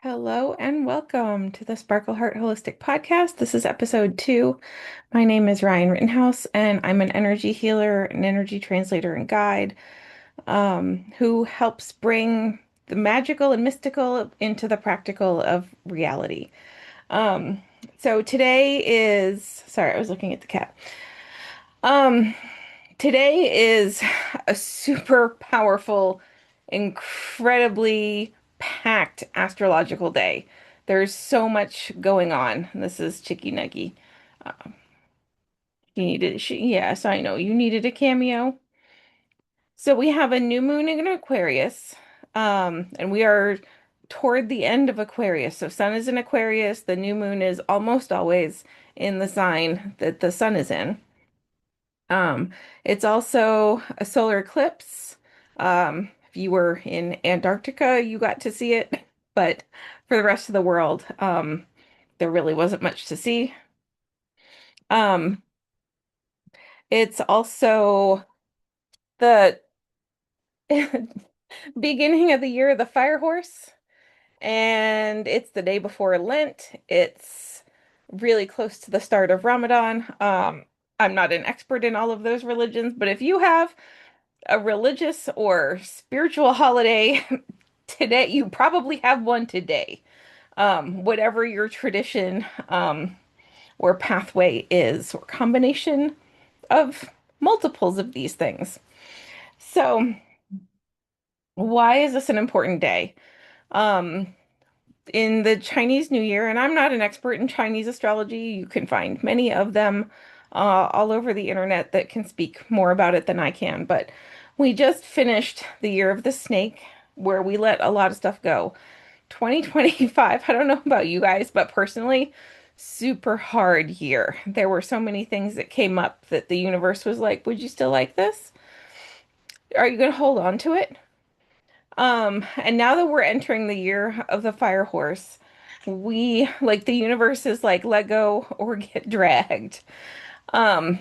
Hello and welcome to the Sparkle Heart Holistic Podcast. This is episode 2. My name is Ryan Rittenhouse, and I'm an energy healer, an energy translator, and guide who helps bring the magical and mystical into the practical of reality. Um, so today is, sorry, I was looking at the cat. Um, Today is a super powerful, incredibly packed astrological day. There's so much going on. This is Chicky Nuggy. Uh, yes, I know you needed a cameo. So we have a new moon in Aquarius, and we are toward the end of Aquarius. So Sun is in Aquarius. The new moon is almost always in the sign that the sun is in. Um, it's also a solar eclipse. If you were in Antarctica, you got to see it, but for the rest of the world, there really wasn't much to see. Um, it's also the beginning of the year, the fire horse, and it's the day before Lent. It's really close to the start of Ramadan. I'm not an expert in all of those religions, but if you have a religious or spiritual holiday today, you probably have one today. Whatever your tradition or pathway is, or combination of multiples of these things. So, why is this an important day? Um, in the Chinese New Year, and I'm not an expert in Chinese astrology, you can find many of them all over the internet that can speak more about it than I can. But we just finished the year of the snake, where we let a lot of stuff go. 2025, I don't know about you guys, but personally, super hard year. There were so many things that came up that the universe was like, would you still like this? Are you going to hold on to it? And now that we're entering the year of the fire horse, we like the universe is like let go or get dragged. Um,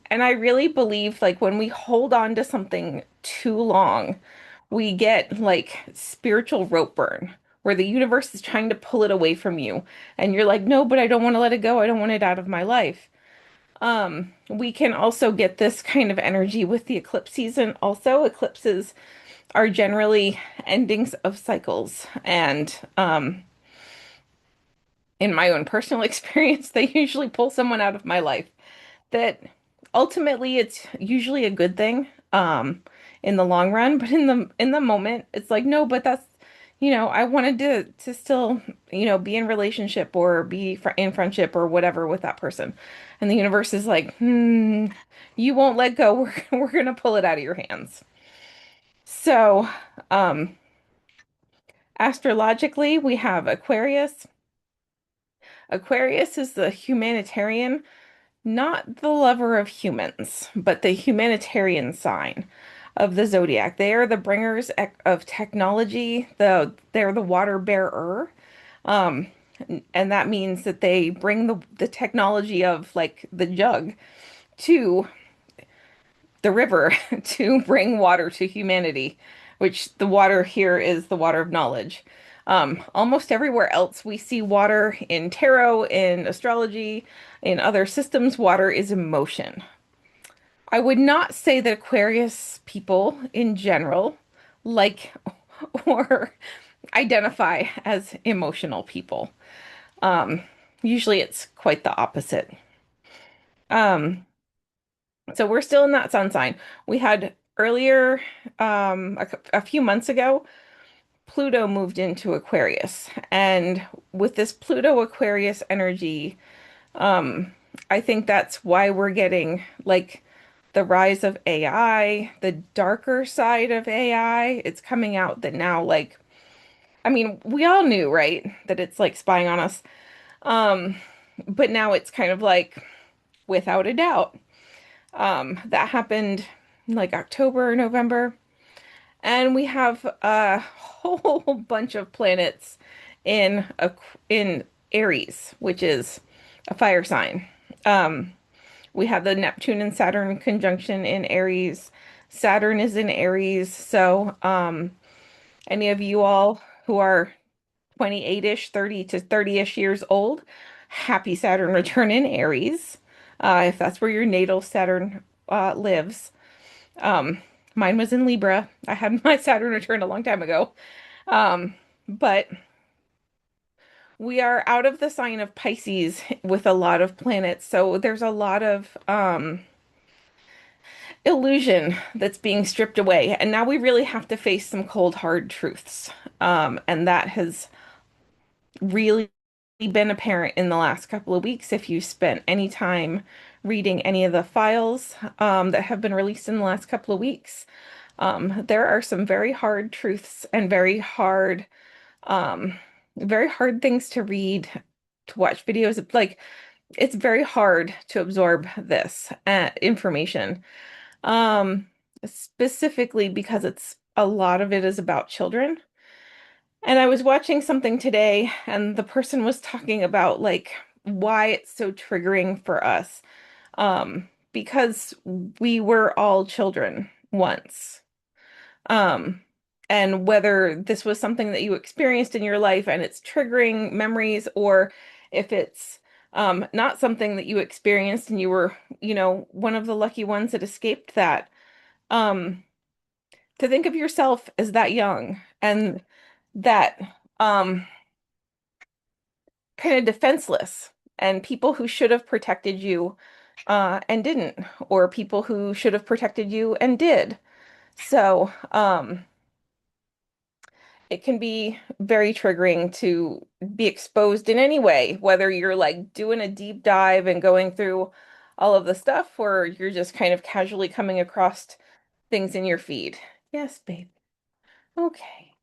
and I really believe like when we hold on to something too long, we get like spiritual rope burn, where the universe is trying to pull it away from you. And you're like, no, but I don't want to let it go. I don't want it out of my life. We can also get this kind of energy with the eclipse season. Also, eclipses are generally endings of cycles. And in my own personal experience, they usually pull someone out of my life that ultimately it's usually a good thing in the long run, but in the moment, it's like, no, but that's I wanted to still, be in relationship or be fr in friendship or whatever with that person. And the universe is like, you won't let go. We're gonna pull it out of your hands. So, um, astrologically, we have Aquarius. Aquarius is the humanitarian, not the lover of humans, but the humanitarian sign of the zodiac. They are the bringers of technology. They're the water bearer. Um, and that means that they bring the technology of like the jug to the river to bring water to humanity, which the water here is the water of knowledge. Almost everywhere else we see water in tarot, in astrology, in other systems, water is emotion. I would not say that Aquarius people in general like or identify as emotional people. Um, Usually it's quite the opposite. Um, So we're still in that sun sign. We had earlier, a few months ago, Pluto moved into Aquarius. And with this Pluto Aquarius energy, um, I think that's why we're getting like the rise of AI, the darker side of AI. It's coming out that now, like, I mean, we all knew, right, that it's like spying on us. Um, but now it's kind of like without a doubt. That happened like October, November, and we have a whole bunch of planets in in Aries, which is a fire sign. Um, we have the Neptune and Saturn conjunction in Aries. Saturn is in Aries, so any of you all who are 28-ish, 30 to 30-ish years old. Happy Saturn return in Aries, if that's where your natal Saturn lives. Um, Mine was in Libra. I had my Saturn return a long time ago. Um, but we are out of the sign of Pisces with a lot of planets, so there's a lot of illusion that's being stripped away. And now we really have to face some cold, hard truths. And that has really been apparent in the last couple of weeks if you spent any time reading any of the files that have been released in the last couple of weeks. There are some very hard truths and um, very hard things to read, to watch videos. Like, it's very hard to absorb this information. Um, Specifically because a lot of it is about children. And I was watching something today, and the person was talking about like why it's so triggering for us. Because we were all children once. Um, and whether this was something that you experienced in your life and it's triggering memories, or if it's not something that you experienced and you were, one of the lucky ones that escaped that. Um, to think of yourself as that young and that um kind of defenseless, and people who should have protected you and didn't, or people who should have protected you and did. So it can be very triggering to be exposed in any way, whether you're like doing a deep dive and going through all of the stuff, or you're just kind of casually coming across things in your feed. Yes, babe. Okay.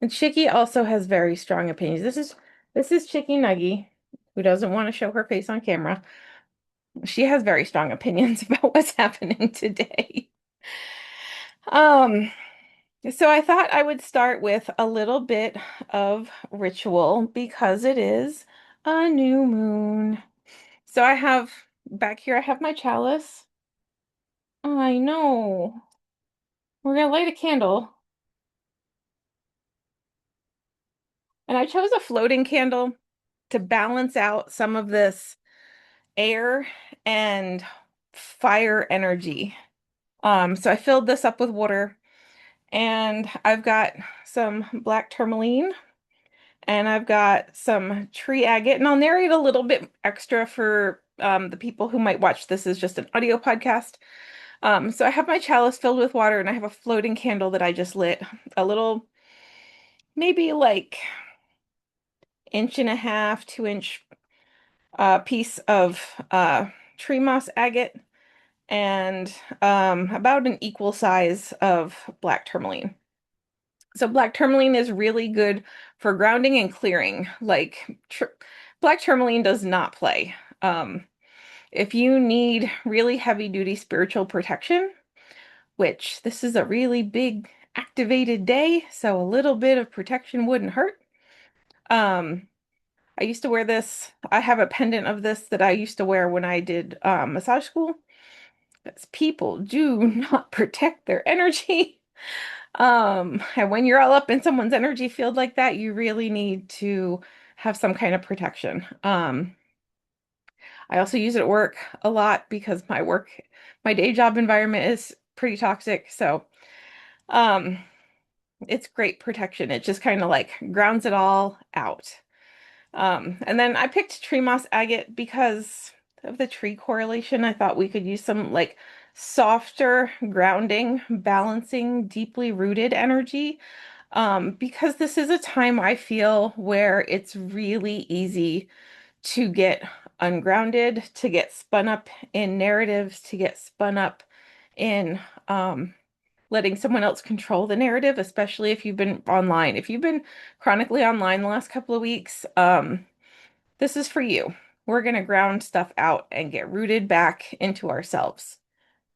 And Chicky also has very strong opinions. This is Chicky Nuggy, who doesn't want to show her face on camera. She has very strong opinions about what's happening today. Um, so I thought I would start with a little bit of ritual because it is a new moon. So I have back here, I have my chalice. I know. We're gonna light a candle. And I chose a floating candle to balance out some of this air and fire energy. So I filled this up with water, and I've got some black tourmaline, and I've got some tree agate, and I'll narrate a little bit extra for the people who might watch this as just an audio podcast. So I have my chalice filled with water, and I have a floating candle that I just lit, a little, maybe like inch and a half, 2 inch piece of tree moss agate, and about an equal size of black tourmaline. So black tourmaline is really good for grounding and clearing. Like black tourmaline does not play. If you need really heavy duty spiritual protection, which this is a really big activated day, so a little bit of protection wouldn't hurt. Um, I used to wear this. I have a pendant of this that I used to wear when I did massage school. Because people do not protect their energy. And when you're all up in someone's energy field like that, you really need to have some kind of protection. I also use it at work a lot because my day job environment is pretty toxic. So, um, it's great protection. It just kind of like grounds it all out. And then I picked tree moss agate because of the tree correlation. I thought we could use some like softer, grounding, balancing, deeply rooted energy. Because this is a time I feel where it's really easy to get ungrounded, to get spun up in narratives, to get spun up in letting someone else control the narrative, especially if you've been online. If you've been chronically online the last couple of weeks, this is for you. We're going to ground stuff out and get rooted back into ourselves.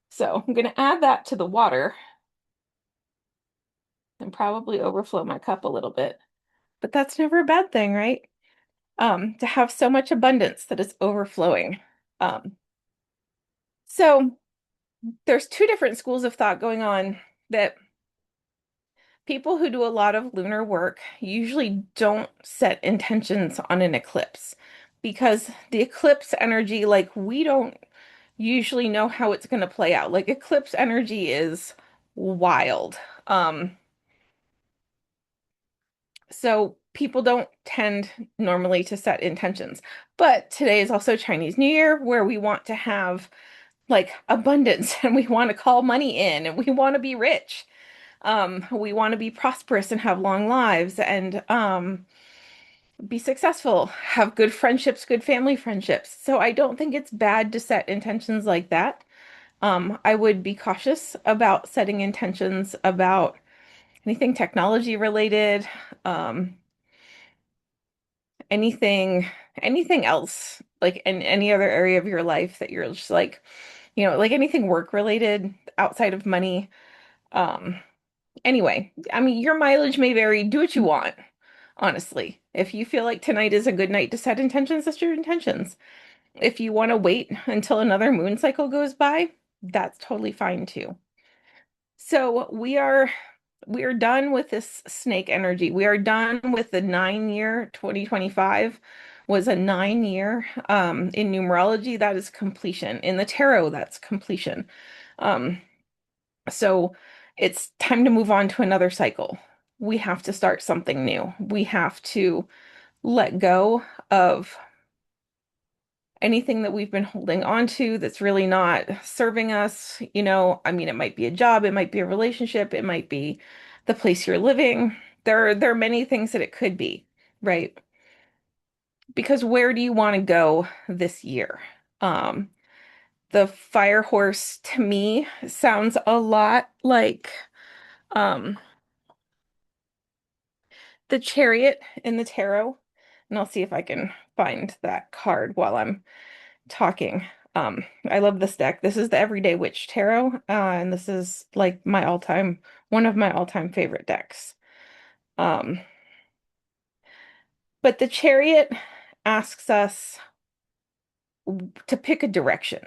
So I'm going to add that to the water and probably overflow my cup a little bit. But that's never a bad thing, right? To have so much abundance that it's overflowing. Um, so there's two different schools of thought going on that People who do a lot of lunar work usually don't set intentions on an eclipse because the eclipse energy, like we don't usually know how it's going to play out. Like eclipse energy is wild. Um, so people don't tend normally to set intentions. But today is also Chinese New Year where we want to have like abundance and we want to call money in and we want to be rich. We want to be prosperous and have long lives and be successful, have good friendships, good family friendships. So I don't think it's bad to set intentions like that. I would be cautious about setting intentions about anything technology related, um, anything, anything else, like in any other area of your life that you're just like, like anything work related outside of money. Um, anyway, I mean, your mileage may vary. Do what you want, honestly. If you feel like tonight is a good night to set intentions, that's your intentions. If you want to wait until another moon cycle goes by, that's totally fine too. So we are done with this snake energy. We are done with the 9 year. 2025 was a 9 year. In numerology, that is completion. In the tarot, that's completion. Um, so it's time to move on to another cycle. We have to start something new. We have to let go of anything that we've been holding on to that's really not serving us. I mean, it might be a job, it might be a relationship, it might be the place you're living. There are many things that it could be, right? Because where do you want to go this year? Um, the fire horse to me sounds a lot like um the chariot in the tarot. And I'll see if I can find that card while I'm talking. I love this deck. This is the Everyday Witch Tarot, and this is like one of my all-time favorite decks. Um, but the Chariot asks us to pick a direction.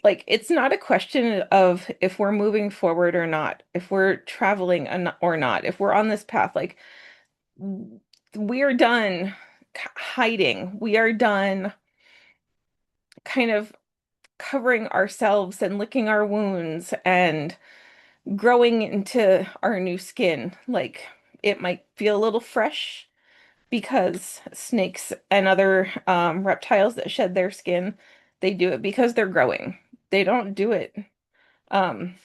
Like, it's not a question of if we're moving forward or not, if we're traveling or not, if we're on this path. Like, we are done hiding. We are done kind of covering ourselves and licking our wounds and growing into our new skin. Like it might feel a little fresh because snakes and other reptiles that shed their skin, they do it because they're growing. They don't do it um,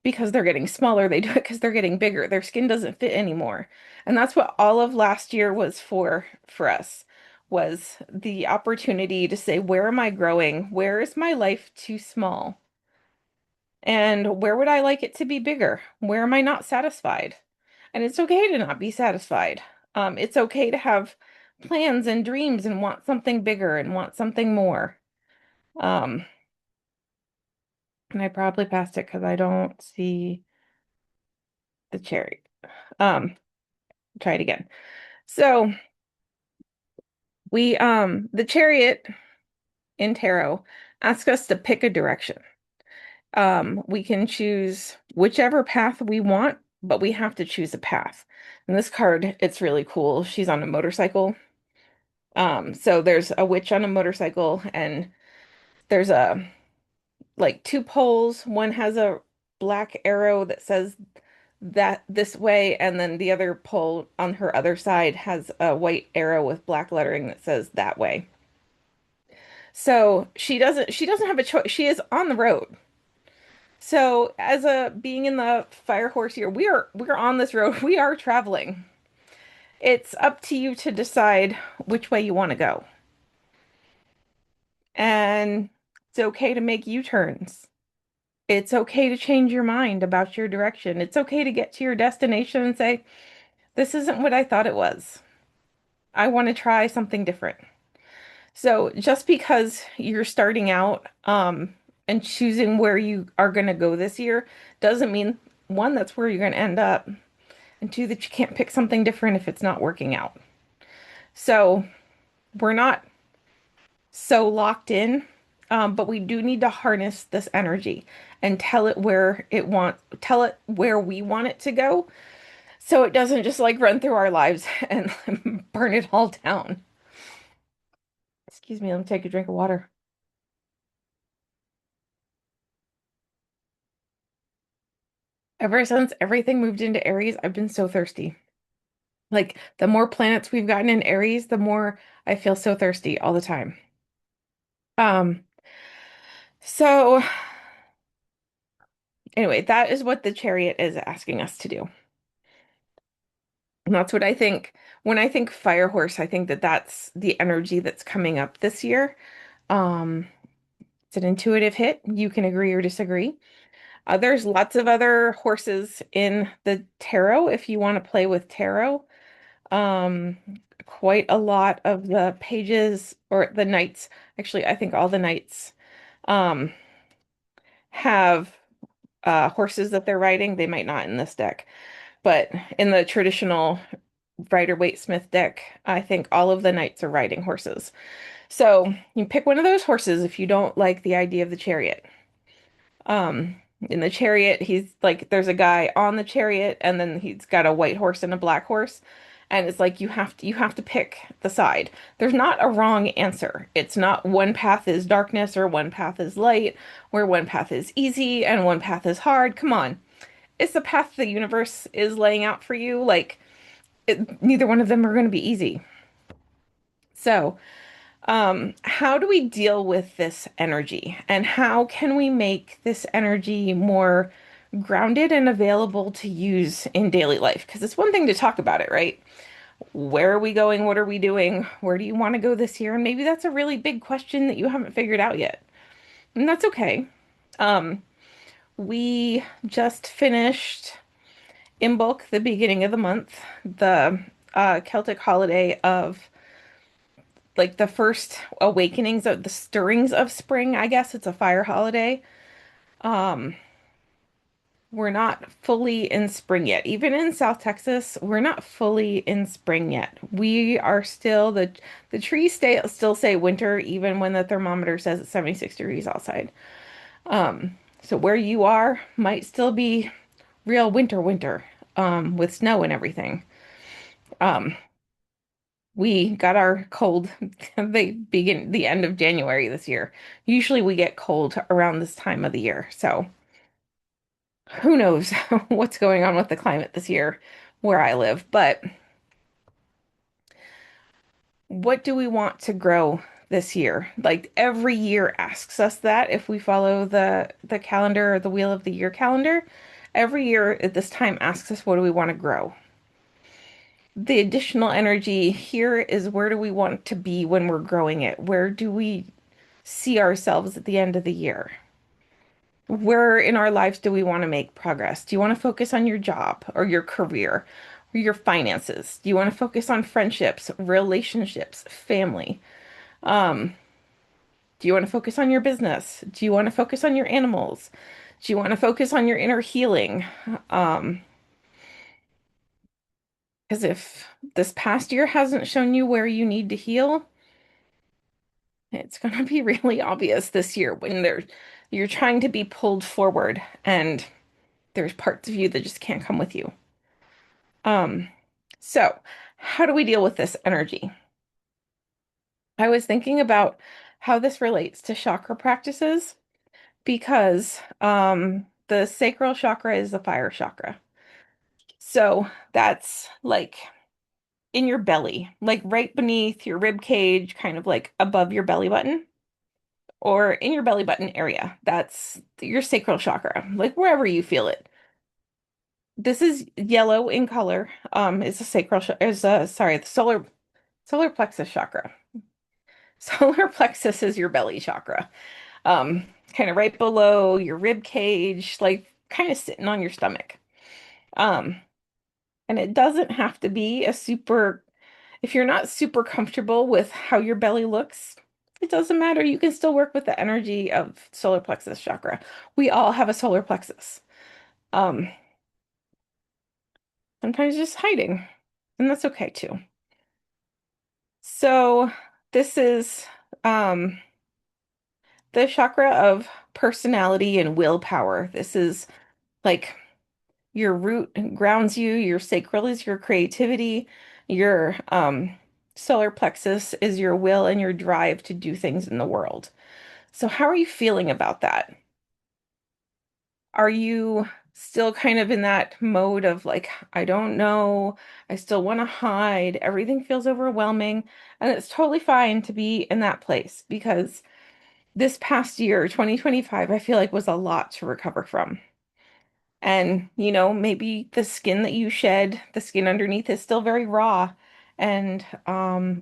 because they're getting smaller. They do it because they're getting bigger. Their skin doesn't fit anymore. And that's what all of last year was for us, was the opportunity to say, where am I growing? Where is my life too small? And where would I like it to be bigger? Where am I not satisfied? And it's okay to not be satisfied. It's okay to have plans and dreams and want something bigger and want something more. Um, and I probably passed it because I don't see the cherry. Um, try it again. So the chariot in tarot asks us to pick a direction. We can choose whichever path we want, but we have to choose a path. And this card, it's really cool. She's on a motorcycle. So there's a witch on a motorcycle, and there's like two poles. One has a black arrow that says that this way, and then the other pole on her other side has a white arrow with black lettering that says that way. So she doesn't have a choice. She is on the road. So, as a being in the fire horse here, we're on this road. We are traveling. It's up to you to decide which way you want to go. And it's okay to make U-turns. It's okay to change your mind about your direction. It's okay to get to your destination and say, this isn't what I thought it was. I want to try something different. So, just because you're starting out and choosing where you are going to go this year doesn't mean, one, that's where you're going to end up. And two, that you can't pick something different if it's not working out. So we're not so locked in. But we do need to harness this energy and tell it where we want it to go, so it doesn't just like run through our lives and burn it all down. Excuse me, let me take a drink of water. Ever since everything moved into Aries, I've been so thirsty. Like the more planets we've gotten in Aries, the more I feel so thirsty all the time. Um, so anyway, that is what the chariot is asking us to do. And that's what I think. When I think fire horse, I think that that's the energy that's coming up this year. Um, it's an intuitive hit. You can agree or disagree. There's lots of other horses in the tarot if you want to play with tarot. Um, Quite a lot of the pages or the knights, actually, I think all the knights um, have horses that they're riding. They might not in this deck, but in the traditional Rider-Waite-Smith deck, I think all of the knights are riding horses. So you pick one of those horses if you don't like the idea of the chariot. In the chariot, he's like, there's a guy on the chariot, and then he's got a white horse and a black horse. And it's like you have to pick the side. There's not a wrong answer. It's not one path is darkness or one path is light, where one path is easy and one path is hard. Come on. It's the path the universe is laying out for you. Like neither one of them are going to be easy. So, how do we deal with this energy? And how can we make this energy more grounded and available to use in daily life? Because it's one thing to talk about it, right? Where are we going? What are we doing? Where do you want to go this year? And maybe that's a really big question that you haven't figured out yet. And that's okay. Um, we just finished in bulk the beginning of the month, the Celtic holiday of like the first awakenings of the stirrings of spring. I guess it's a fire holiday. Um, we're not fully in spring yet. Even in South Texas, we're not fully in spring yet. We are still the trees still say winter even when the thermometer says it's 76 degrees outside. So where you are might still be real winter with snow and everything. Um, we got our cold the end of January this year. Usually we get cold around this time of the year. So who knows what's going on with the climate this year where I live. But what do we want to grow this year? Like every year asks us that if we follow the calendar or the wheel of the year calendar. Every year at this time asks us what do we want to grow? The additional energy here is where do we want to be when we're growing it? Where do we see ourselves at the end of the year? Where in our lives do we want to make progress? Do you want to focus on your job or your career or your finances? Do you want to focus on friendships, relationships, family? Um, do you want to focus on your business? Do you want to focus on your animals? Do you want to focus on your inner healing? Um, because if this past year hasn't shown you where you need to heal, it's going to be really obvious this year when you're trying to be pulled forward and there's parts of you that just can't come with you. Um, so how do we deal with this energy? I was thinking about how this relates to chakra practices because the sacral chakra is the fire chakra. So that's like in your belly, like right beneath your rib cage, kind of like above your belly button or in your belly button area. That's your sacral chakra, like wherever you feel it. This is yellow in color. It's a sorry, the solar plexus chakra. Solar plexus is your belly chakra. Um, Kind of right below your rib cage, like kind of sitting on your stomach. Um, and it doesn't have to be if you're not super comfortable with how your belly looks, it doesn't matter. You can still work with the energy of solar plexus chakra. We all have a solar plexus. Um, Sometimes just hiding, and that's okay too. So this is um the chakra of personality and willpower. This is like your root grounds you, your sacral is your creativity, your solar plexus is your will and your drive to do things in the world. So how are you feeling about that? Are you still kind of in that mode of like, I don't know, I still want to hide, everything feels overwhelming, and it's totally fine to be in that place because this past year, 2025, I feel like was a lot to recover from. And, maybe the skin that you shed, the skin underneath is still very raw and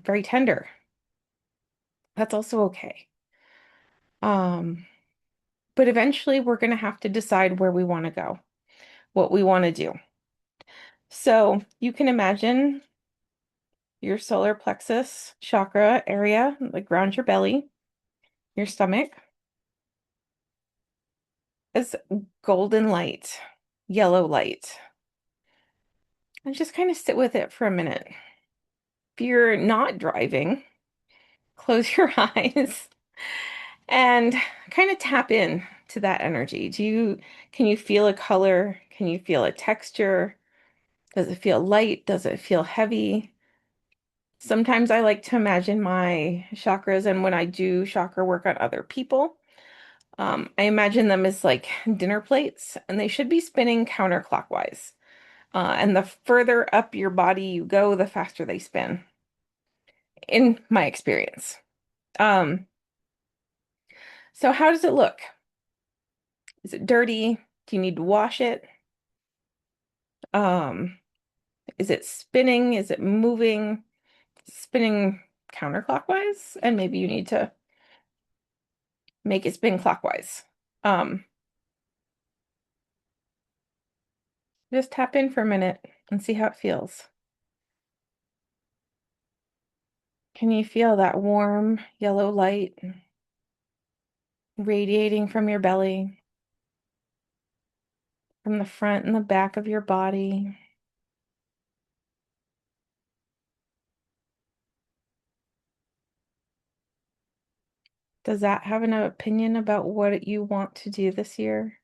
very tender. That's also okay. Um, but eventually we're going to have to decide where we want to go, what we want to do. So you can imagine your solar plexus chakra area, like around your belly, your stomach, is golden light, yellow light. And just kind of sit with it for a minute. If you're not driving, close your eyes and kind of tap in to that energy. Can you feel a color? Can you feel a texture? Does it feel light? Does it feel heavy? Sometimes I like to imagine my chakras, and when I do chakra work on other people, I imagine them as like dinner plates, and they should be spinning counterclockwise. And the further up your body you go, the faster they spin, in my experience. Um, so how does it look? Is it dirty? Do you need to wash it? Um, is it spinning? Is it moving? Spinning counterclockwise? And maybe you need to make it spin clockwise. Um, just tap in for a minute and see how it feels. Can you feel that warm yellow light radiating from your belly, from the front and the back of your body? Does that have an opinion about what you want to do this year?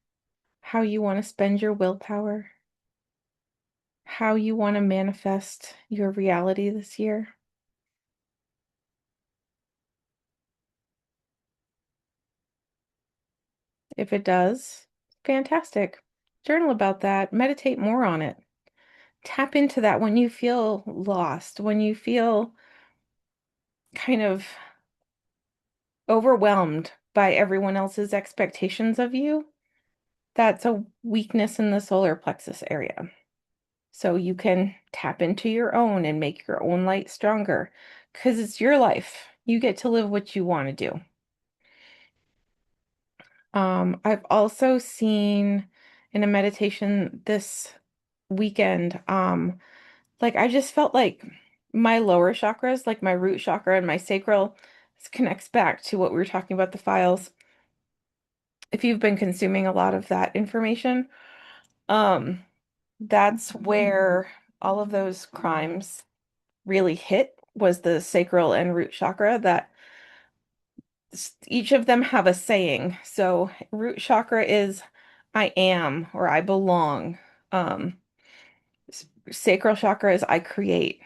How you want to spend your willpower? How you want to manifest your reality this year? If it does, fantastic. Journal about that. Meditate more on it. Tap into that when you feel lost, when you feel kind of overwhelmed by everyone else's expectations of you. That's a weakness in the solar plexus area. So you can tap into your own and make your own light stronger because it's your life. You get to live what you want to do. I've also seen in a meditation this weekend, like I just felt like my lower chakras, like my root chakra and my sacral, this connects back to what we were talking about the files. If you've been consuming a lot of that information, um, that's where all of those crimes really hit was the sacral and root chakra that each of them have a saying. So root chakra is I am or I belong. Um, Sacral chakra is I create.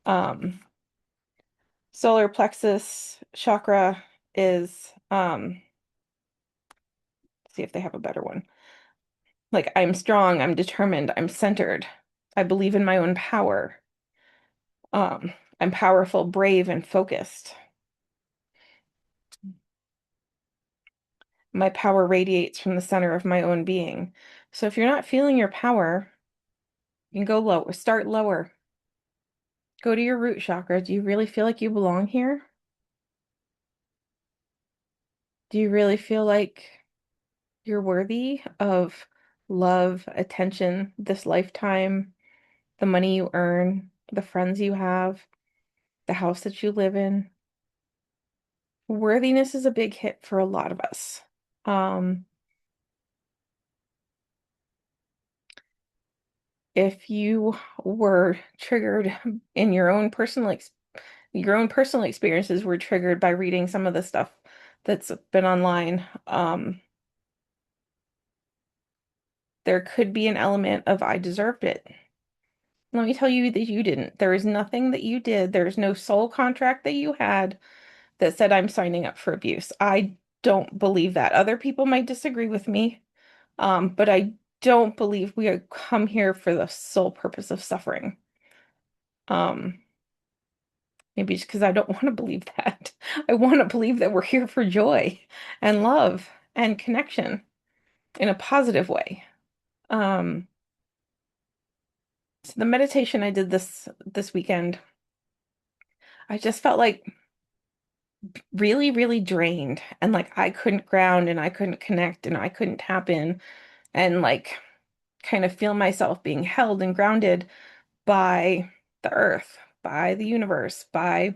Um, Solar plexus chakra is see if they have a better one. Like I'm strong, I'm determined, I'm centered. I believe in my own power. Um, I'm powerful, brave, and focused. My power radiates from the center of my own being. So if you're not feeling your power, you can go low, start lower. Go to your root chakra. Do you really feel like you belong here? Do you really feel like you're worthy of love, attention, this lifetime, the money you earn, the friends you have, the house that you live in? Worthiness is a big hit for a lot of us. Um, if you were triggered in your own personal experiences were triggered by reading some of the stuff that's been online. There could be an element of I deserved it. Let me tell you that you didn't. There is nothing that you did. There's no soul contract that you had that said I'm signing up for abuse. I don't believe that. Other people might disagree with me, but I don't believe we are come here for the sole purpose of suffering. Um, Maybe just because I don't want to believe that. I want to believe that we're here for joy and love and connection in a positive way. Um, so the meditation I did this weekend, I just felt like really, really drained and like I couldn't ground and I couldn't connect and I couldn't tap in and like kind of feel myself being held and grounded by the earth, by the universe, by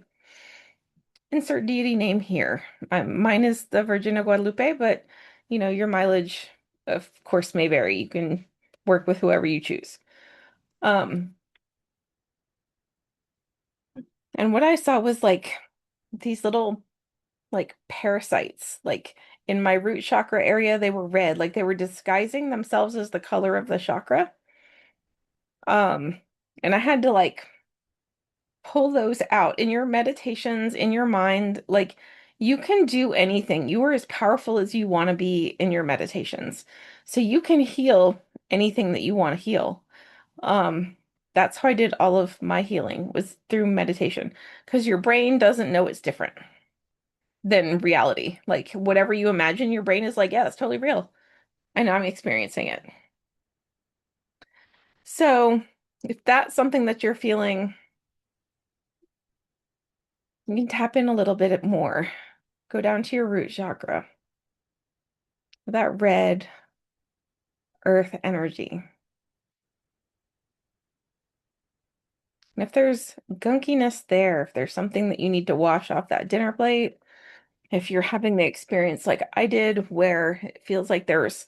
insert deity name here. Mine is the Virgin of Guadalupe, but your mileage, of course, may vary. You can work with whoever you choose. Um, and what I saw was like these little like parasites, like in my root chakra area, they were red, like they were disguising themselves as the color of the chakra. Um, and I had to like pull those out in your meditations, in your mind. Like you can do anything. You are as powerful as you want to be in your meditations. So you can heal anything that you want to heal. Um, that's how I did all of my healing was through meditation because your brain doesn't know it's different than reality. Like whatever you imagine, your brain is like, yeah, that's totally real. I know I'm experiencing it. So if that's something that you're feeling, you can tap in a little bit more. Go down to your root chakra, that red earth energy. And if there's gunkiness there, if there's something that you need to wash off that dinner plate, if you're having the experience like I did where it feels like there's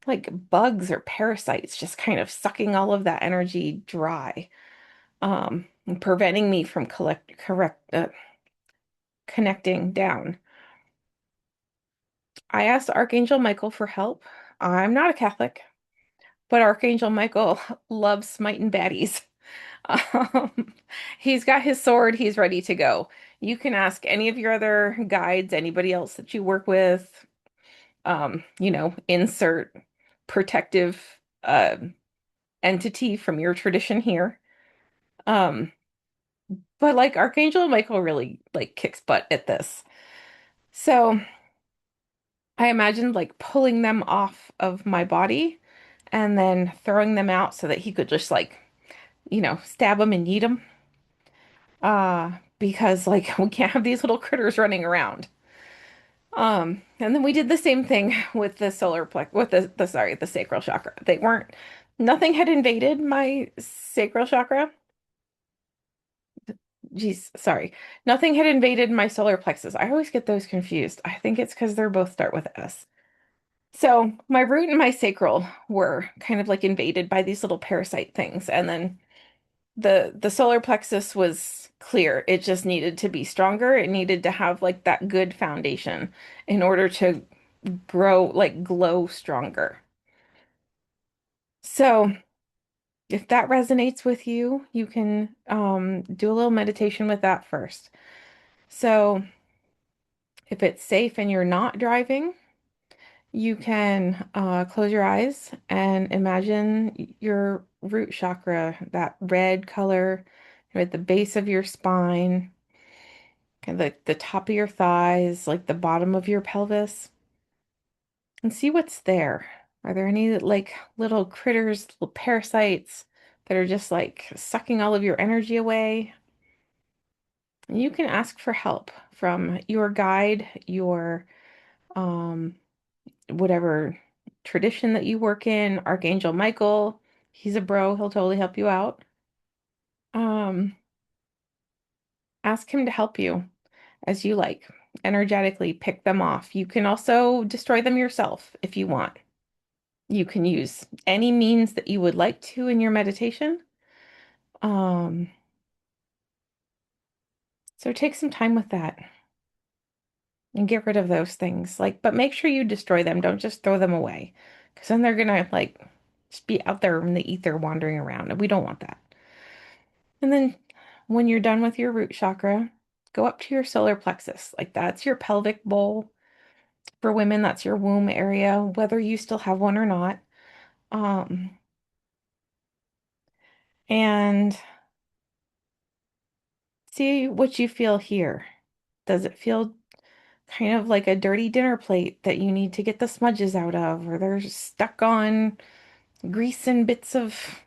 like bugs or parasites just kind of sucking all of that energy dry, and preventing me from connecting down. I asked Archangel Michael for help. I'm not a Catholic, but Archangel Michael loves smiting baddies. Um, he's got his sword, he's ready to go. You can ask any of your other guides, anybody else that you work with, insert protective entity from your tradition here. Um, but like Archangel Michael really like kicks butt at this. So I imagined like pulling them off of my body and then throwing them out so that he could just like, stab them and eat them. Because like we can't have these little critters running around. And then we did the same thing with the solar plex with the sacral chakra. Nothing had invaded my sacral chakra. Geez, sorry. Nothing had invaded my solar plexus. I always get those confused. I think it's because they're both start with S. So my root and my sacral were kind of like invaded by these little parasite things. And then the solar plexus was clear. It just needed to be stronger. It needed to have like that good foundation in order to grow, like glow stronger. So if that resonates with you, you can do a little meditation with that first. So if it's safe and you're not driving, you can close your eyes and imagine your root chakra, that red color at the base of your spine, kind of like the top of your thighs, like the bottom of your pelvis, and see what's there. Are there any like little critters, little parasites that are just like sucking all of your energy away? You can ask for help from your guide, your um whatever tradition that you work in, Archangel Michael. He's a bro, he'll totally help you out. Um, Ask him to help you as you like. Energetically pick them off. You can also destroy them yourself if you want. You can use any means that you would like to in your meditation. Um, so take some time with that. and get rid of those things. Like, but make sure you destroy them. Don't just throw them away, because then they're gonna like just be out there in the ether wandering around, and we don't want that. And then when you're done with your root chakra, go up to your solar plexus. Like that's your pelvic bowl. For women, that's your womb area, whether you still have one or not. Um, and see what you feel here. Does it feel kind of like a dirty dinner plate that you need to get the smudges out of, or they're stuck on grease and bits of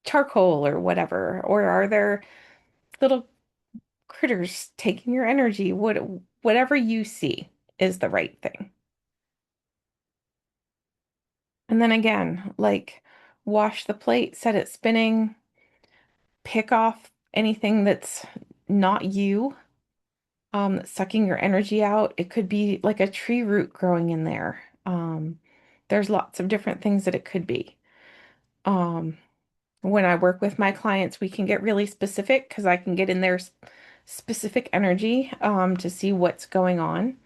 charcoal or whatever? Or are there little critters taking your energy? Whatever you see is the right thing. And then again, like wash the plate, set it spinning, pick off anything that's not you, that's sucking your energy out. It could be like a tree root growing in there. There's lots of different things that it could be. Um, when I work with my clients, we can get really specific because I can get in their specific energy, to see what's going on.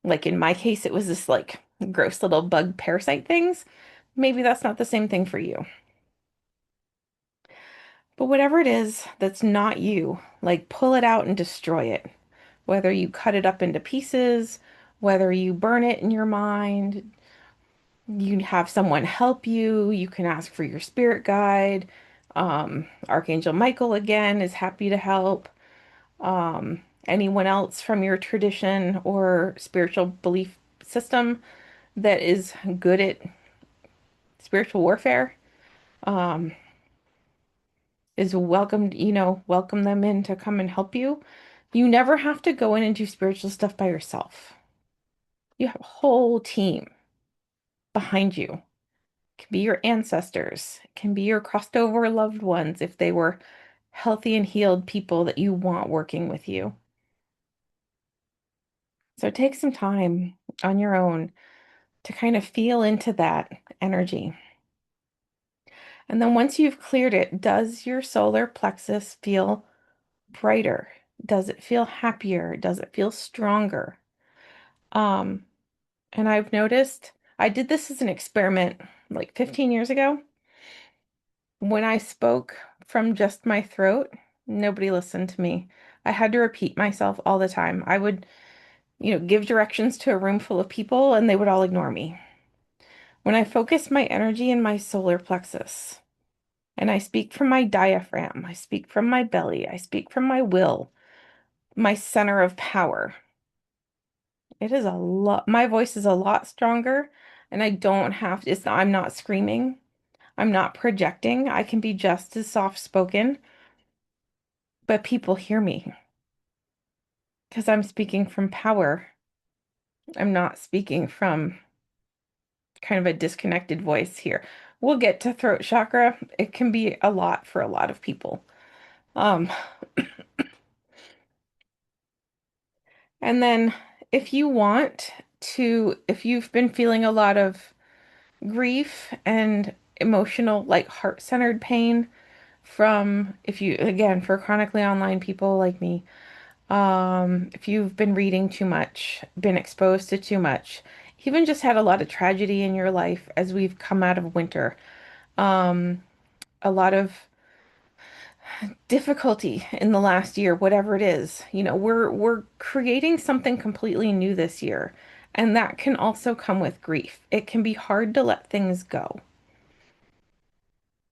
Like in my case, it was this like gross little bug parasite things. Maybe that's not the same thing for you. But whatever it is that's not you, like pull it out and destroy it. Whether you cut it up into pieces, whether you burn it in your mind, you have someone help you, you can ask for your spirit guide. Archangel Michael again is happy to help. Anyone else from your tradition or spiritual belief system that is good at spiritual warfare, um, is welcomed, welcome them in to come and help you. You never have to go in and do spiritual stuff by yourself. You have a whole team behind you. It can be your ancestors, it can be your crossed over loved ones if they were healthy and healed people that you want working with you. So take some time on your own to kind of feel into that energy. And then once you've cleared it, does your solar plexus feel brighter? Does it feel happier? Does it feel stronger? Um, and I've noticed I did this as an experiment like 15 years ago. When I spoke from just my throat, nobody listened to me. I had to repeat myself all the time. I would, give directions to a room full of people and they would all ignore me. When I focus my energy in my solar plexus and I speak from my diaphragm, I speak from my belly, I speak from my will, my center of power. It is a lot, my voice is a lot stronger and I don't have to, I'm not screaming. I'm not projecting. I can be just as soft spoken, but people hear me because I'm speaking from power. I'm not speaking from kind of a disconnected voice here. We'll get to throat chakra. It can be a lot for a lot of people. Um, and then if you want if you've been feeling a lot of grief and emotional, like heart-centered pain from, if you, again, for chronically online people like me, if you've been reading too much, been exposed to too much, even just had a lot of tragedy in your life as we've come out of winter, um, a lot of difficulty in the last year, whatever it is, we're creating something completely new this year, and that can also come with grief. It can be hard to let things go,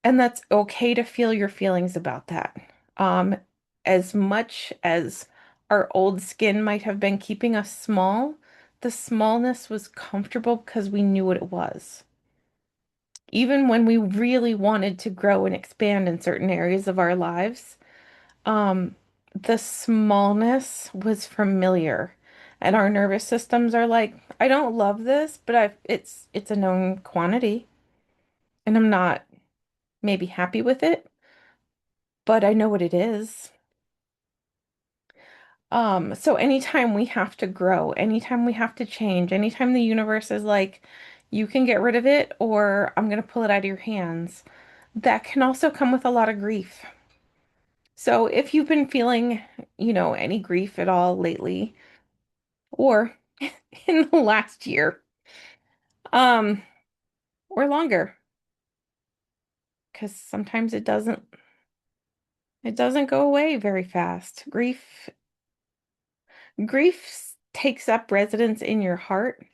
and that's okay to feel your feelings about that. Um, as much as our old skin might have been keeping us small, the smallness was comfortable because we knew what it was. Even when we really wanted to grow and expand in certain areas of our lives, um, the smallness was familiar. And our nervous systems are like, I don't love this, but it's a known quantity, and I'm not maybe happy with it, but I know what it is. So anytime we have to grow, anytime we have to change, anytime the universe is like, you can get rid of it or I'm gonna pull it out of your hands, that can also come with a lot of grief. So if you've been feeling, any grief at all lately, or in the last year, um, or longer, because sometimes it doesn't go away very fast. Grief takes up residence in your heart.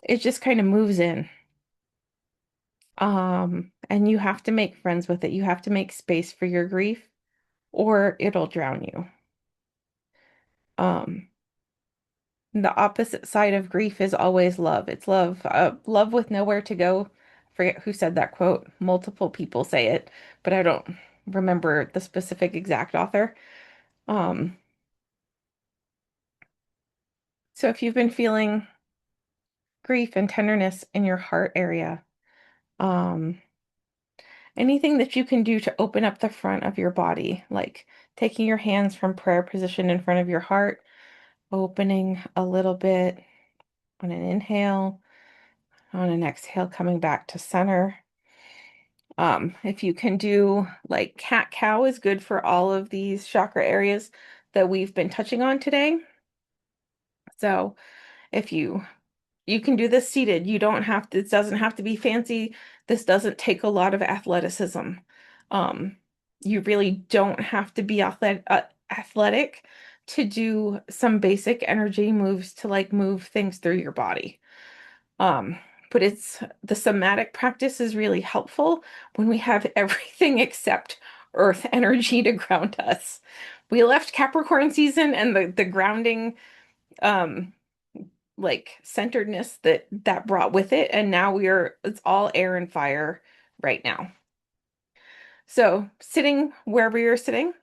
It just kind of moves in. And you have to make friends with it. You have to make space for your grief, or it'll drown you. Um, the opposite side of grief is always love. It's love, love with nowhere to go. Forget who said that quote. Multiple people say it, but I don't remember the specific exact author. Um, so if you've been feeling grief and tenderness in your heart area, um, anything that you can do to open up the front of your body, like taking your hands from prayer position in front of your heart, opening a little bit on an inhale, on an exhale, coming back to center. If you can do like cat cow is good for all of these chakra areas that we've been touching on today. So if you can do this seated, you don't have to, it doesn't have to be fancy. This doesn't take a lot of athleticism. Um, you really don't have to be athletic to do some basic energy moves to like move things through your body. Um, but it's the somatic practice is really helpful when we have everything except earth energy to ground us. We left Capricorn season and the grounding um like centeredness that brought with it, and now it's all air and fire right now. So sitting wherever you're sitting,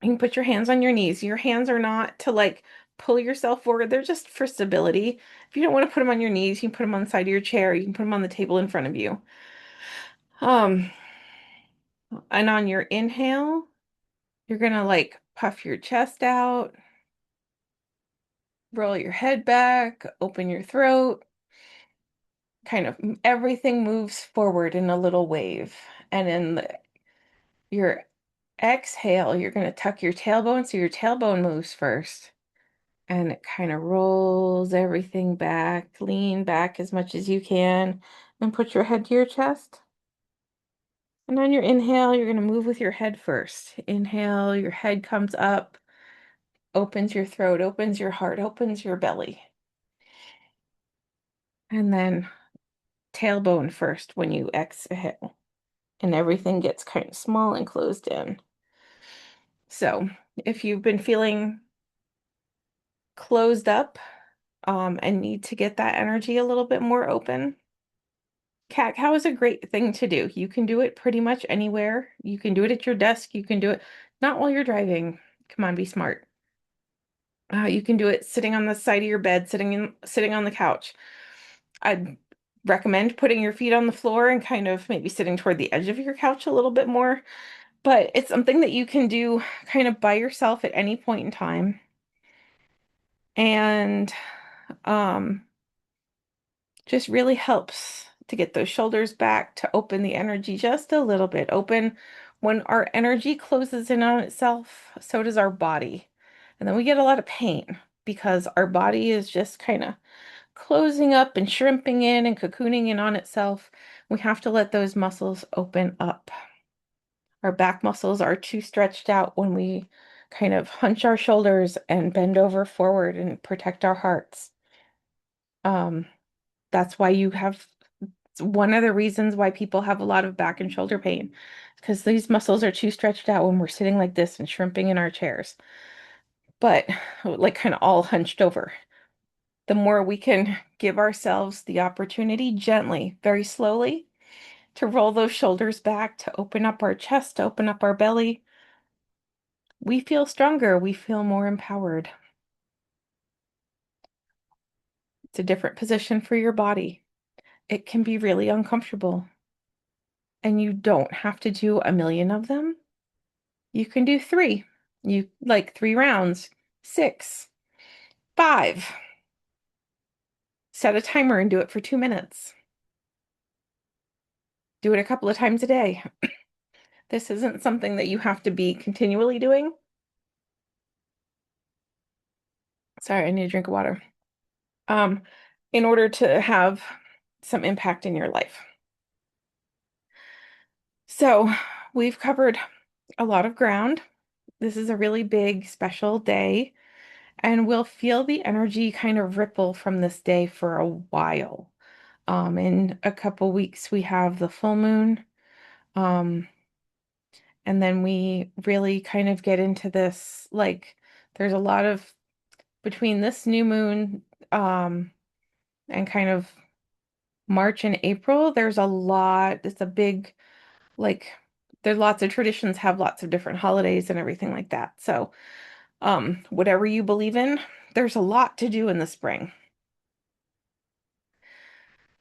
you can put your hands on your knees. Your hands are not to like pull yourself forward. They're just for stability. If you don't want to put them on your knees, you can put them on the side of your chair. You can put them on the table in front of you. Um, and on your inhale, you're gonna like puff your chest out, roll your head back, open your throat, kind of everything moves forward in a little wave. And in your exhale, you're going to tuck your tailbone so your tailbone moves first. And it kind of rolls everything back, lean back as much as you can, and put your head to your chest. And on your inhale, you're going to move with your head first. Inhale, your head comes up, opens your throat, opens your heart, opens your belly. And then tailbone first when you exhale. And everything gets kind of small and closed in. So if you've been feeling closed up and need to get that energy a little bit more open, cat cow is a great thing to do. You can do it pretty much anywhere. You can do it at your desk. You can do it not while you're driving. Come on, be smart. You can do it sitting on the side of your bed, sitting on the couch. I'd recommend putting your feet on the floor and kind of maybe sitting toward the edge of your couch a little bit more. But it's something that you can do kind of by yourself at any point in time. And um, just really helps to get those shoulders back, to open the energy just a little bit. Open when our energy closes in on itself, so does our body. And then we get a lot of pain because our body is just kind of closing up and shrimping in and cocooning in on itself. We have to let those muscles open up. Our back muscles are too stretched out when we kind of hunch our shoulders and bend over forward and protect our hearts. Um, that's why it's one of the reasons why people have a lot of back and shoulder pain, because these muscles are too stretched out when we're sitting like this and shrimping in our chairs, but like kind of all hunched over. The more we can give ourselves the opportunity gently, very slowly, to roll those shoulders back, to open up our chest, to open up our belly, we feel stronger, we feel more empowered. It's a different position for your body. It can be really uncomfortable, and you don't have to do a million of them. You can do three. You like 3 rounds, 6, 5. Set a timer and do it for 2 minutes. Do it a couple of times a day. This isn't something that you have to be continually doing. Sorry, I need a drink of water. Um, in order to have some impact in your life. So, we've covered a lot of ground. This is a really big, special day, and we'll feel the energy kind of ripple from this day for a while. In a couple weeks, we have the full moon. Um, and then we really kind of get into this, like, there's a lot of between this new moon, and kind of March and April, there's a lot, it's a big, like, there's lots of traditions, have lots of different holidays and everything like that. So, whatever you believe in, there's a lot to do in the spring.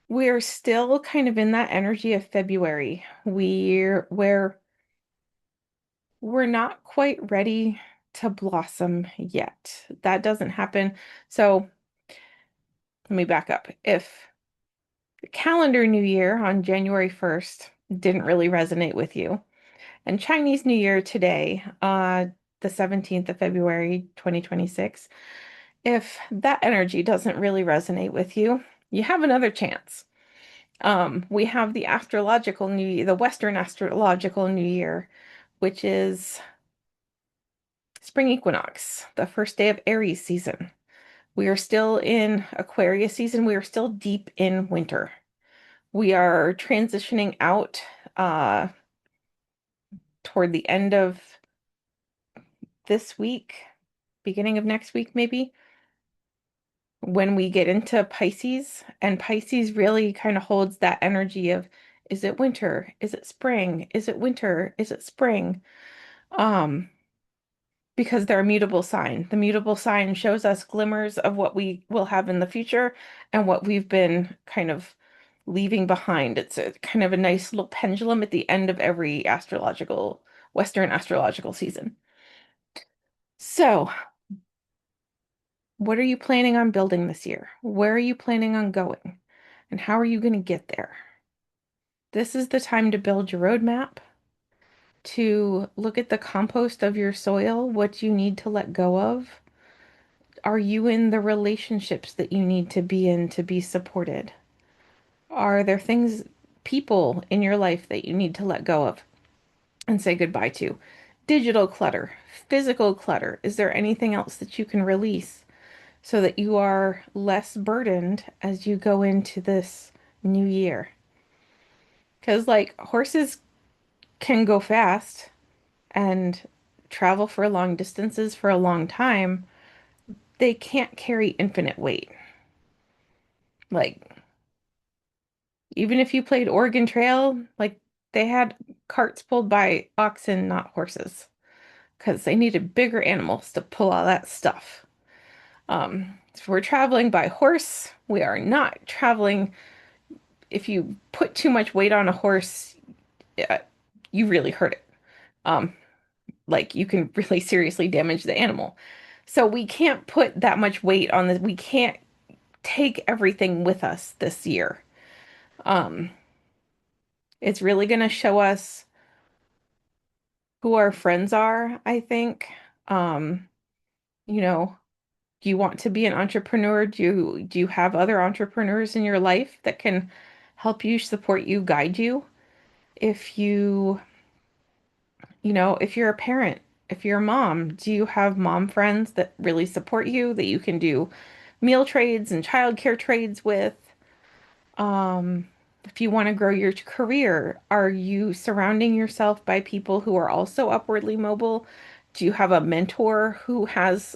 We're still kind of in that energy of February. We're not quite ready to blossom yet. That doesn't happen. So let me back up. If the calendar New Year on January 1st didn't really resonate with you, and Chinese New Year today, the 17th of February, 2026, if that energy doesn't really resonate with you, you have another chance. We have the astrological New Year, the Western astrological New Year, which is spring equinox, the first day of Aries season. We are still in Aquarius season. We are still deep in winter. We are transitioning out uh, toward the end of this week, beginning of next week, maybe, when we get into Pisces. And Pisces really kind of holds that energy of, is it winter? Is it spring? Is it winter? Is it spring? Um, because they're a mutable sign. The mutable sign shows us glimmers of what we will have in the future and what we've been kind of leaving behind. It's a kind of a nice little pendulum at the end of every Western astrological season. So, what are you planning on building this year? Where are you planning on going? And how are you going to get there? This is the time to build your roadmap, to look at the compost of your soil, what you need to let go of. Are you in the relationships that you need to be in to be supported? Are there people in your life that you need to let go of and say goodbye to? Digital clutter, physical clutter. Is there anything else that you can release so that you are less burdened as you go into this new year? Because, like, horses can go fast and travel for long distances for a long time. They can't carry infinite weight. Like, even if you played Oregon Trail, like, they had carts pulled by oxen, not horses, because they needed bigger animals to pull all that stuff. If we're traveling by horse, we are not traveling. If you put too much weight on a horse, uh, you really hurt it. Um, like, you can really seriously damage the animal. So we can't put that much weight on this. We can't take everything with us this year. Um, it's really going to show us who our friends are, I think. Um, you know, do you want to be an entrepreneur? Do you have other entrepreneurs in your life that can help you, support you, guide you? If if you're a parent, if you're a mom, do you have mom friends that really support you that you can do meal trades and childcare trades with? If you want to grow your career, are you surrounding yourself by people who are also upwardly mobile? Do you have a mentor who has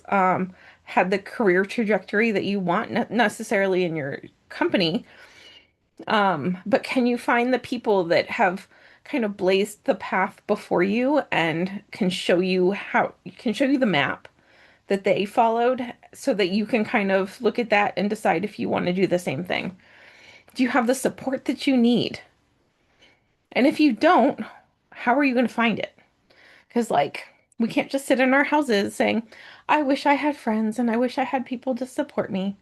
had the career trajectory that you want, not necessarily in your company, but can you find the people that have kind of blazed the path before you and can show you the map that they followed so that you can kind of look at that and decide if you want to do the same thing? Do you have the support that you need? And if you don't, how are you going to find it? Because, like, we can't just sit in our houses saying, I wish I had friends and I wish I had people to support me.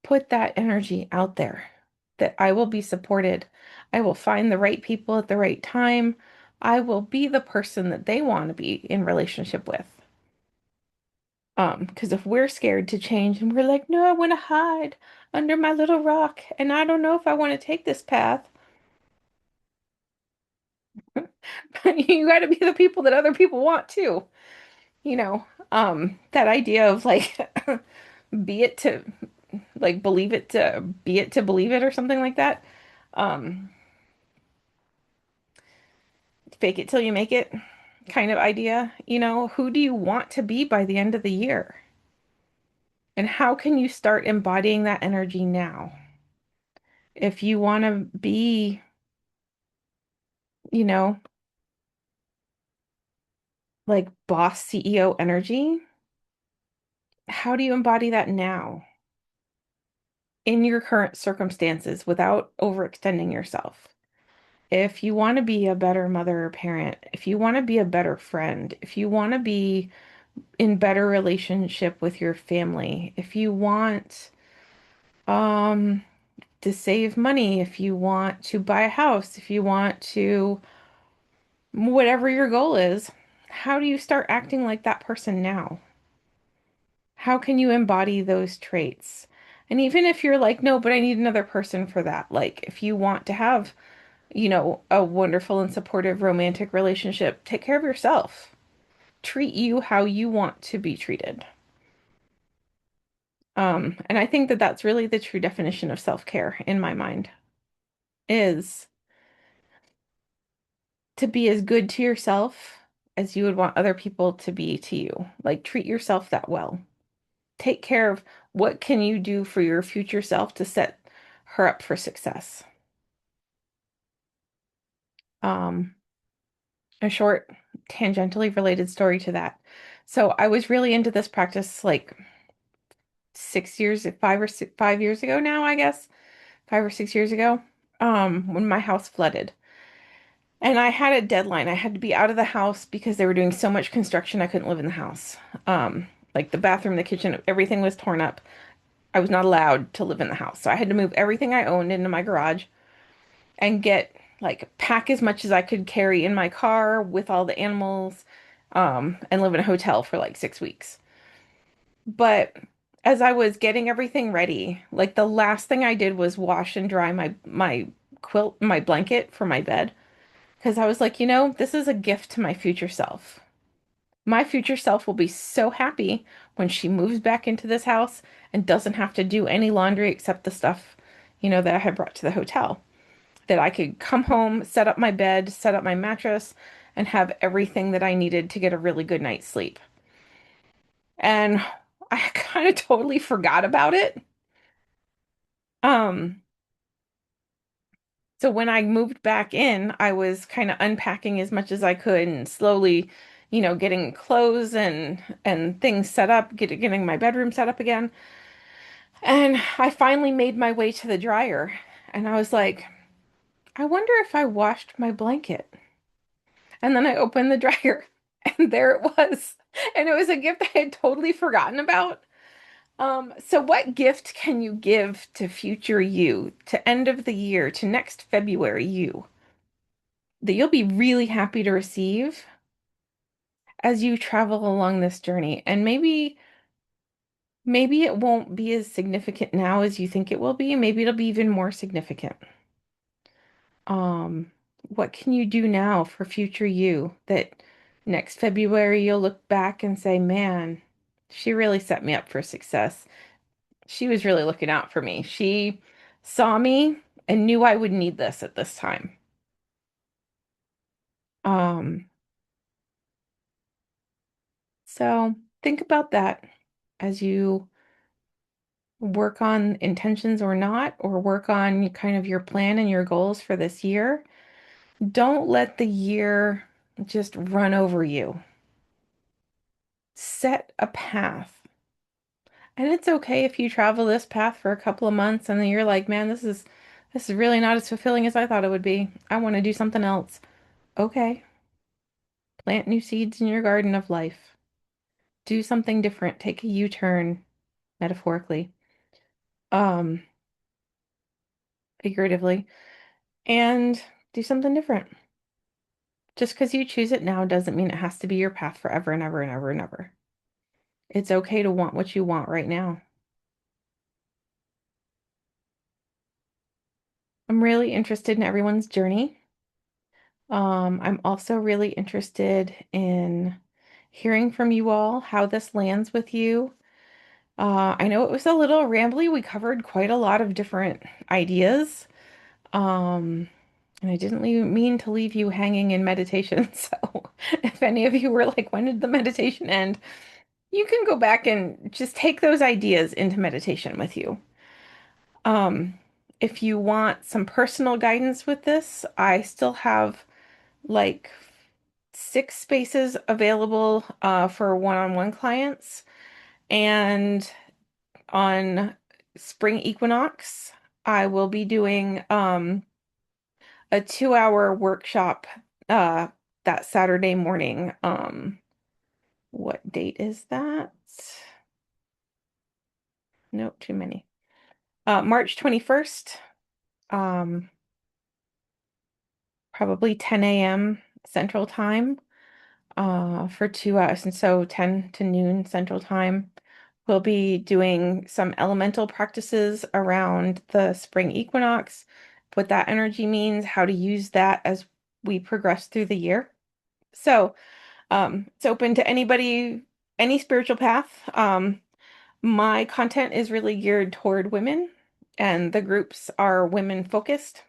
Put that energy out there that I will be supported. I will find the right people at the right time. I will be the person that they want to be in relationship with. Because if we're scared to change and we're like, no, I want to hide under my little rock and I don't know if I want to take this path, you got to be the people that other people want too. You know, that idea of like be it to like believe it to be it to believe it or something like that. Um, Fake it till you make it kind of idea. Who do you want to be by the end of the year? And how can you start embodying that energy now? If you want to be, you know, like boss CEO energy, how do you embody that now in your current circumstances without overextending yourself? If you want to be a better mother or parent, if you want to be a better friend, if you want to be in better relationship with your family, if you want um to save money, if you want to buy a house, if you want to whatever your goal is, how do you start acting like that person now? How can you embody those traits? And even if you're like, no, but I need another person for that. Like, if you want to have, a wonderful and supportive romantic relationship, take care of yourself. Treat you how you want to be treated. And I think that that's really the true definition of self-care in my mind, is to be as good to yourself as you would want other people to be to you. Like, treat yourself that well. Take care of what can you do for your future self to set her up for success. Um, a short, tangentially related story to that. So I was really into this practice like 6 years, 5 years ago now, I guess, 5 or 6 years ago, when my house flooded. And I had a deadline. I had to be out of the house because they were doing so much construction I couldn't live in the house. Like the bathroom, the kitchen, everything was torn up. I was not allowed to live in the house. So I had to move everything I owned into my garage and pack as much as I could carry in my car with all the animals, and live in a hotel for like 6 weeks. But as I was getting everything ready, like the last thing I did was wash and dry my quilt, my blanket for my bed. Because I was like, this is a gift to my future self. My future self will be so happy when she moves back into this house and doesn't have to do any laundry except the stuff, that I had brought to the hotel. That I could come home, set up my bed, set up my mattress, and have everything that I needed to get a really good night's sleep. And I kind of totally forgot about it. Um, So when I moved back in, I was kind of unpacking as much as I could and slowly, getting clothes and things set up, getting my bedroom set up again. And I finally made my way to the dryer, and I was like, I wonder if I washed my blanket. And then I opened the dryer, and there it was. And it was a gift I had totally forgotten about. So what gift can you give to future you, to end of the year, to next February you, that you'll be really happy to receive as you travel along this journey? And maybe it won't be as significant now as you think it will be. Maybe it'll be even more significant. Um, what can you do now for future you that next February you'll look back and say, man, she really set me up for success. She was really looking out for me. She saw me and knew I would need this at this time. Um, so think about that as you work on intentions or not, or work on kind of your plan and your goals for this year. Don't let the year just run over you. Set a path. And it's okay if you travel this path for a couple of months and then you're like, man, this is really not as fulfilling as I thought it would be. I want to do something else. Okay. Plant new seeds in your garden of life. Do something different. Take a U-turn, metaphorically, um, figuratively, and do something different. Just because you choose it now doesn't mean it has to be your path forever and ever and ever and ever. It's okay to want what you want right now. I'm really interested in everyone's journey. I'm also really interested in hearing from you all how this lands with you. I know it was a little rambly. We covered quite a lot of different ideas. Um, and I didn't mean to leave you hanging in meditation. So if any of you were like, when did the meditation end? You can go back and just take those ideas into meditation with you. Um, if you want some personal guidance with this, I still have like 6 spaces available for one-on-one clients. And on spring equinox, I will be doing a 2-hour workshop uh, that Saturday morning. What date is that? Nope, too many. March 21st, um, probably 10 a.m. Central Time, for 2 hours. And so 10 to noon Central Time. We'll be doing some elemental practices around the spring equinox, what that energy means, how to use that as we progress through the year. So, it's open to anybody, any spiritual path. My content is really geared toward women, and the groups are women focused.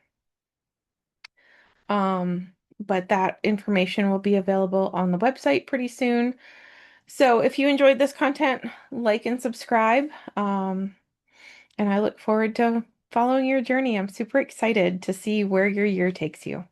But that information will be available on the website pretty soon. So if you enjoyed this content, like and subscribe. And I look forward to following your journey. I'm super excited to see where your year takes you.